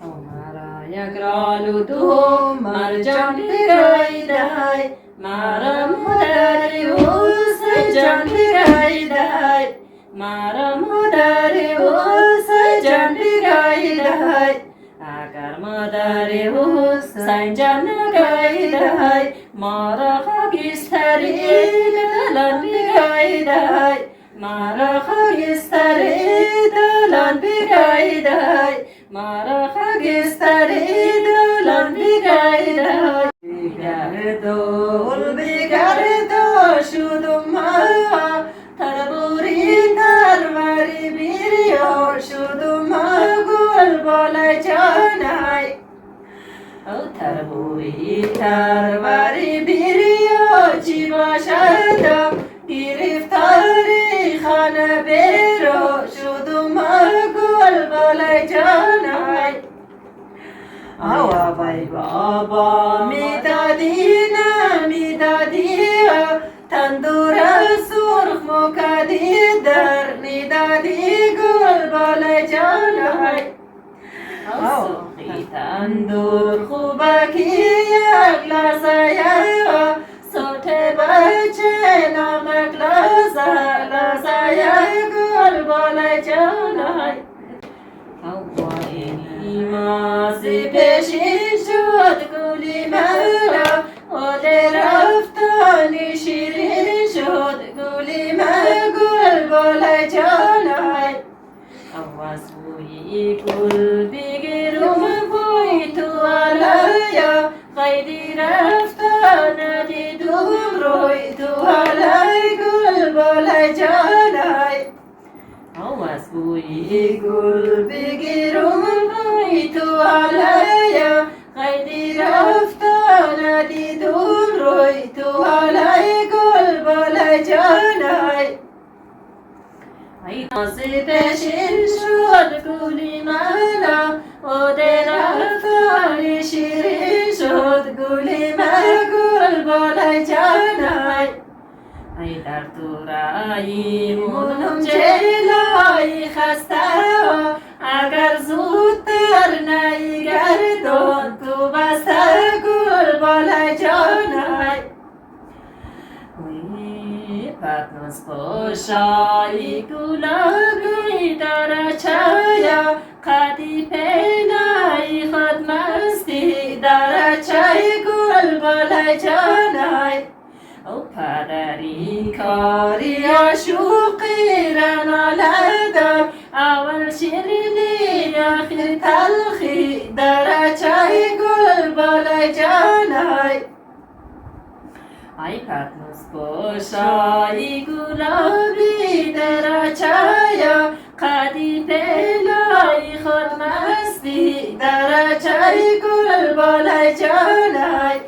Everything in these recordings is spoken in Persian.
Mara yagralu tu marjan dirai dai Mara mudari us jan dirai dai Mara mudari us jan dirai dai Agar mudari us jan dirai dai Mara hagis tarid lan dirai dai Mara hagis tarid lan dirai dai Mara hagis tarid lan dirai dai Bigardo shuduma Tarburi tarvari biryo shuduma gul bolay janay Tarburi tarvari biryo jiva shada Giriftari khana bero shuduma gul bolay janay Awa bai baba midadina midadiya Tandura surkh mukadi dar midadi gul bolay janay Tandur khubakiya glasaya Sote bache namak lasaya gul bolay janay Masi peşin şod guli mera Ode raftani şirin şod guli mera Gul bolay canay Avvas buyi kul bigirum buyi tuvalaya Gaydi raftana didum roy tuvalay Gul bolay canay Avvas buyi kul bigirum عليا غيدي رفتنا دي دون رويتو علي قلب ولا جاناي نصيب شنشود قولي مالا ودي رفتني شيرين شود قولي ما قلب ولا جاناي در تو رایی مونم جلای خسته اگر زودتر نیگردان تو بسته گل بالای جانای پتنوز پوشایی گلابی در چایا قدی پینای خود مستی در چای گل بالای جانای او پدری کاری عشوقی را نالدم اول شیرینی آخر تلخی در چای گل بالای جانای ای پتنوز پوشایی گلابی در چایا قدی پلای خود مستی در چای گل بالای جانای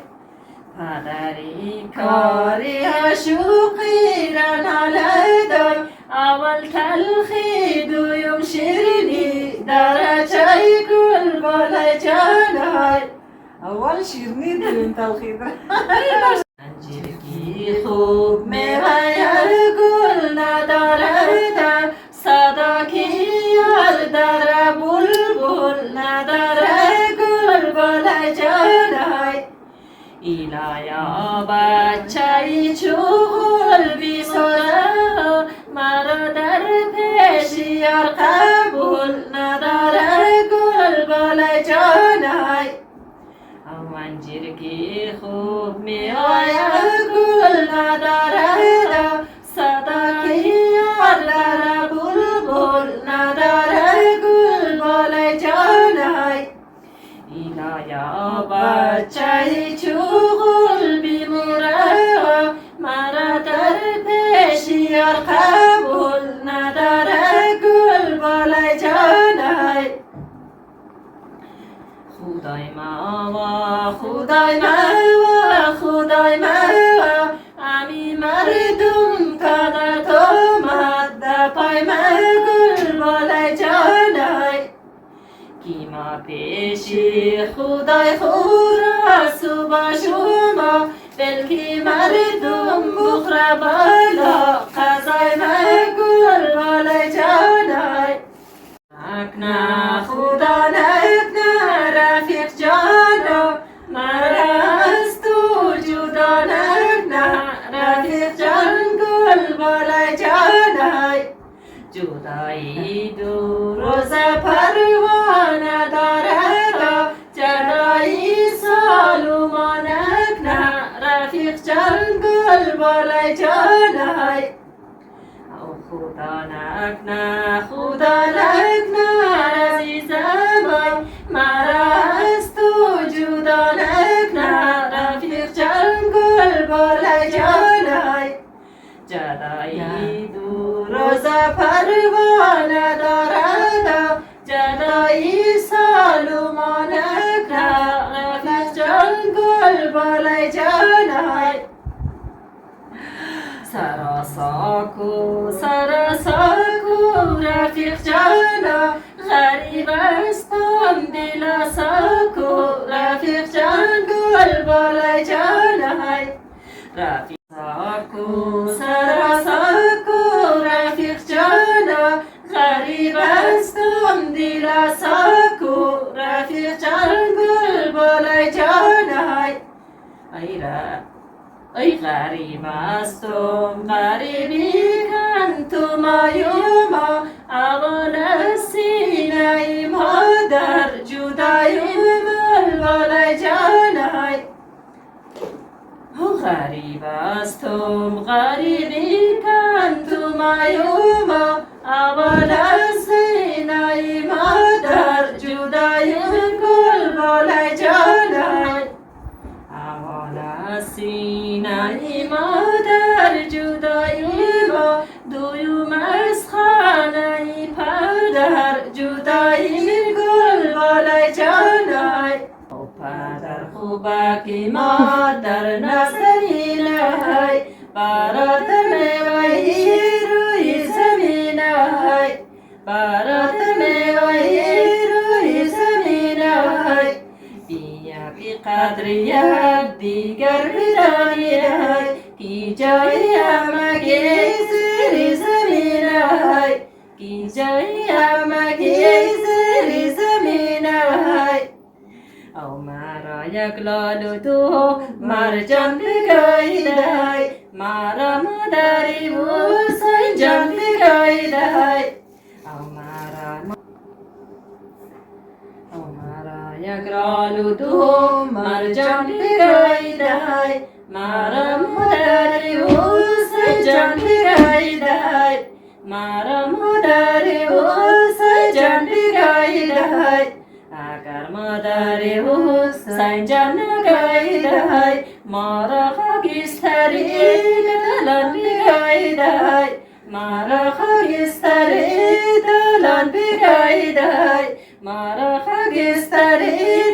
پدری کاری عشوقی را نالدم اول تلخی دویم شیرینی در چای گل بالای جانای اول شیرینی دویم تلخی انجیر کی خوب میوه گل ندارد صدا کی یار در بلبل ندارد گل بالای جانای ایلایا بچه‌ی چغل بی‌سودا مرا در پیش یار قبول نداره گل بالای جانای انجیر کی خوب میآید گل نداره صدا کی یار در بلبل نداره گل بالای جانای ایلایا بچه‌ی چغل بیموره مرا در پیش یار قبول نداره گل بالای جانای خدای ما و خدای ما و خدای ما امی مردم تا در تو مد پای ما گل بالای جانای کی ما پیشی خدای خورا صبح شما بلکی مردم بخرا بالا قضای ما گل بالای جانای اکنا خدا نکنا خدا نکنه عزیزم ای مرا از تو جدا نکنه رفیق جان گل بالای جانای جدایی دو روزه پروانه دارد جدایی سالوما نکنه رفیق جان گل بالای جانای سراساکو رفیق جانا غریب استم دل ساکو رفیق جان گل بالای جانای رفیق ساکو سراساکو رفیق جانا غریب استم دل ساکو رفیق جان گل بالای جانای ای غریب استم غریبی کن تو مایوما اوان سینه مادر جدای من بالای جانای غریب استم غریبی کن تو مایوما اوان سینه مادر جدای من بالای جانای سینه مادر جدایی با دویم از خانه پدر جدایی گل بالای جانای پدر خوبکی مادر نظرینه های برات میوهی روی زمینه های برات میوهی روی زمینه های بیا بی قدر یک دیگر بدانی های کی جایی همگی زیر زمین های کی جایی همگی زیر زمین های او مرا یک لالو تو مرجان بگاید های مرا مادری و سنجان بگاید های یک رالو دو مرجان بگاید های مرا مادری و سنجان بگاید های مرا مادری و سنجان بگاید های اگر مادری و سنجان نگاید های مرا خاکستری دلان بگاید های مرا خاکستری دلان بگاید های مرا خاکستری